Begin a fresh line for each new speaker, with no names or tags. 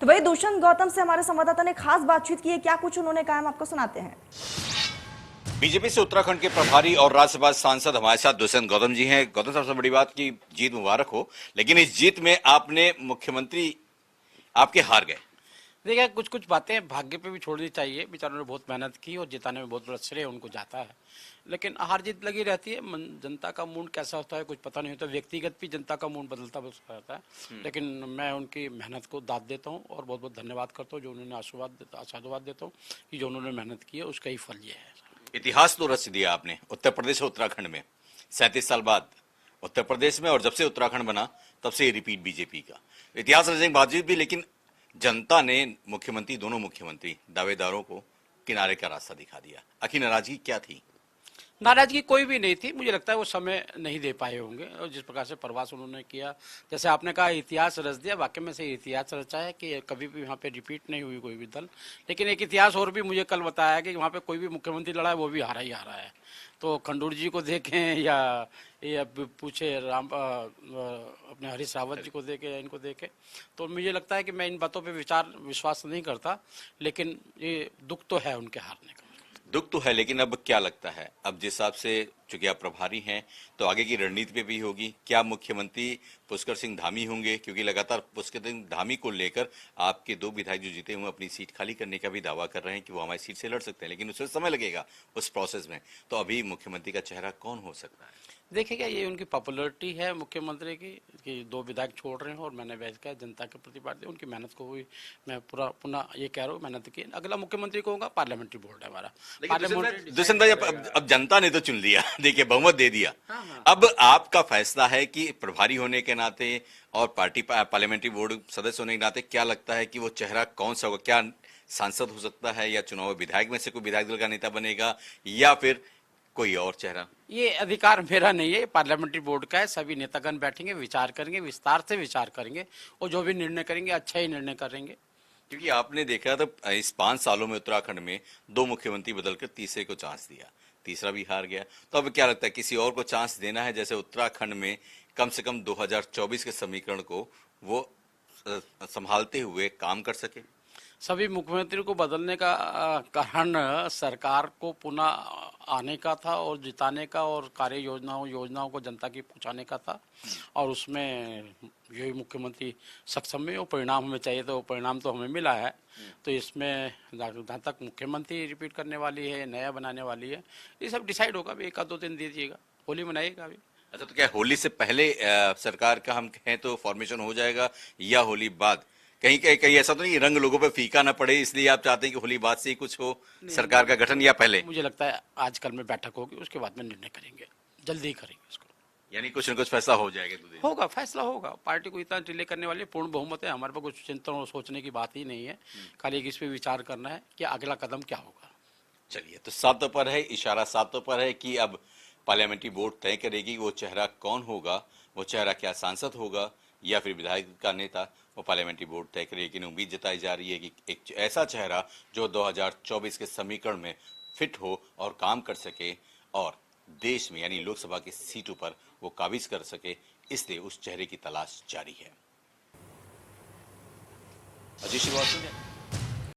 तो वही दुष्यंत गौतम से हमारे संवाददाता ने खास बातचीत की है, क्या कुछ उन्होंने कहा हम आपको सुनाते हैं।
बीजेपी से उत्तराखंड के प्रभारी और राज्यसभा सांसद हमारे साथ दुष्यंत गौतम जी हैं। गौतम, सबसे बड़ी बात की जीत मुबारक हो, लेकिन इस जीत में आपने मुख्यमंत्री आपके हार गए।
देखिए, कुछ कुछ बातें भाग्य पे भी छोड़नी चाहिए। बेचारों ने बहुत मेहनत की और जिताने में बहुत बड़ा श्रेय उनको जाता है, लेकिन हार जीत लगी रहती है। जनता का मूड कैसा होता है कुछ पता नहीं होता, व्यक्तिगत भी जनता का मूड बदलता रहता है। लेकिन मैं उनकी मेहनत को दाद देता हूँ और बहुत बहुत धन्यवाद करता हूँ, जो उन्होंने आशीर्वाद देता हूँ कि जो उन्होंने मेहनत की है उसका ही फल ये है।
इतिहास तो रच दिया आपने उत्तर प्रदेश और उत्तराखंड में। 37 साल बाद उत्तर प्रदेश में, और जब से उत्तराखंड बना तब से रिपीट बीजेपी का इतिहास रचने के बावजूद भी, लेकिन जनता ने मुख्यमंत्री, दोनों मुख्यमंत्री दावेदारों को किनारे का रास्ता दिखा दिया। आखिर नाराजगी क्या थी?
नाराजगी कोई भी नहीं थी। मुझे लगता है वो समय नहीं दे पाए होंगे, और जिस प्रकार से प्रवास उन्होंने किया, जैसे आपने कहा इतिहास रच दिया, वाकई में से इतिहास रचा है कि कभी भी वहाँ पे रिपीट नहीं हुई कोई भी दल। लेकिन एक इतिहास और भी मुझे कल बताया कि वहाँ पे कोई भी मुख्यमंत्री लड़ा है वो भी हारा ही हारा है। तो खंडूर जी को देखें या पूछे अपने हरीश रावत जी को देखें या इनको देखें, तो मुझे लगता है कि मैं इन बातों पर विश्वास नहीं करता, लेकिन ये दुख तो है उनके हारने का।
दुख तो है, लेकिन अब क्या लगता है, अब जिस हिसाब से चूंकि आप प्रभारी हैं तो आगे की रणनीति पे भी होगी, क्या मुख्यमंत्री पुष्कर सिंह धामी होंगे? क्योंकि लगातार पुष्कर सिंह धामी को लेकर आपके दो विधायक जो जीते हुए अपनी सीट खाली करने का भी दावा कर रहे हैं कि वो हमारी सीट से लड़ सकते हैं, लेकिन उसमें समय लगेगा उस प्रोसेस में। तो अभी मुख्यमंत्री का चेहरा कौन हो सकता है?
देखिएगा, ये उनकी पॉपुलरिटी है मुख्यमंत्री की कि दो विधायक छोड़ रहे हैं, और मैंने वैसे कहा जनता के प्रति बात उनकी मेहनत को भी मैं पूरा पुनः ये कह रहा हूँ, मेहनत की। अगला मुख्यमंत्री को होगा, पार्लियामेंट्री बोर्ड है हमारा।
दुष्यंत भाई, अब जनता ने तो चुन लिया, देखिए बहुमत दे दिया।
हाँ।
अब आपका फैसला है कि प्रभारी होने के नाते और पार्टी पार्लियामेंट्री बोर्ड सदस्य होने के नाते क्या लगता है कि वो चेहरा कौन सा होगा? क्या सांसद हो सकता है, या चुनाव विधायक में से कोई विधायक दल का नेता बनेगा, या फिर कोई और चेहरा?
ये अधिकार मेरा नहीं है, पार्लियामेंट्री बोर्ड का है। सभी नेतागण बैठेंगे, विचार करेंगे, विस्तार से विचार करेंगे, और जो भी निर्णय करेंगे अच्छा ही निर्णय करेंगे।
क्योंकि आपने देखा था इस 5 सालों में उत्तराखंड में 2 मुख्यमंत्री बदलकर तीसरे को चांस दिया, तीसरा भी हार गया। तो अब क्या लगता है, किसी और को चांस देना है, जैसे उत्तराखंड में कम से कम 2024 के समीकरण को वो संभालते हुए काम कर सके?
सभी मुख्यमंत्री को बदलने का कारण सरकार को पुनः आने का था और जिताने का, और कार्य योजनाओं को जनता की पहुंचाने का था, और उसमें यही मुख्यमंत्री सक्षम में वो परिणाम हमें चाहिए, तो वो परिणाम तो हमें मिला है। तो इसमें जहाँ तक मुख्यमंत्री रिपीट करने वाली है, नया बनाने वाली है, ये सब डिसाइड होगा। अभी 1 आध 2 दिन दीजिएगा, होली मनाइएगा अभी।
अच्छा, तो क्या होली से पहले सरकार का हम कहें तो फॉर्मेशन हो जाएगा, या होली बाद? कहीं कहीं कहीं ऐसा तो नहीं रंग लोगों पे फीका ना पड़े, इसलिए आप चाहते हैं कि होली बाद से ही कुछ हो सरकार का गठन, या पहले?
मुझे लगता है आज कल में बैठक होगी, उसके बाद में निर्णय करेंगे, जल्दी ही करेंगे उसको।
यानी कुछ न कुछ फैसला हो जाएगा 2 दिन?
होगा, फैसला होगा। पार्टी को इतना डिले करने वाली पूर्ण बहुमत है, हमारे पास कुछ चिंतन और सोचने की बात ही नहीं है। खाली इस पे विचार करना है कि अगला कदम क्या होगा।
चलिए, तो सातों पर है, इशारा सातों पर है कि अब पार्लियामेंट्री बोर्ड तय करेगी वो चेहरा कौन होगा, वो चेहरा क्या सांसद होगा या फिर विधायक का नेता, वो पार्लियामेंट्री बोर्ड तय करेगी। लेकिन उम्मीद जताई जा रही है कि एक ऐसा चेहरा जो 2024 के समीकरण में फिट हो और काम कर सके, और देश में यानी लोकसभा की सीटों पर वो काबिज कर सके, इसलिए उस चेहरे की तलाश जारी है। अजीत श्रीवास्तव।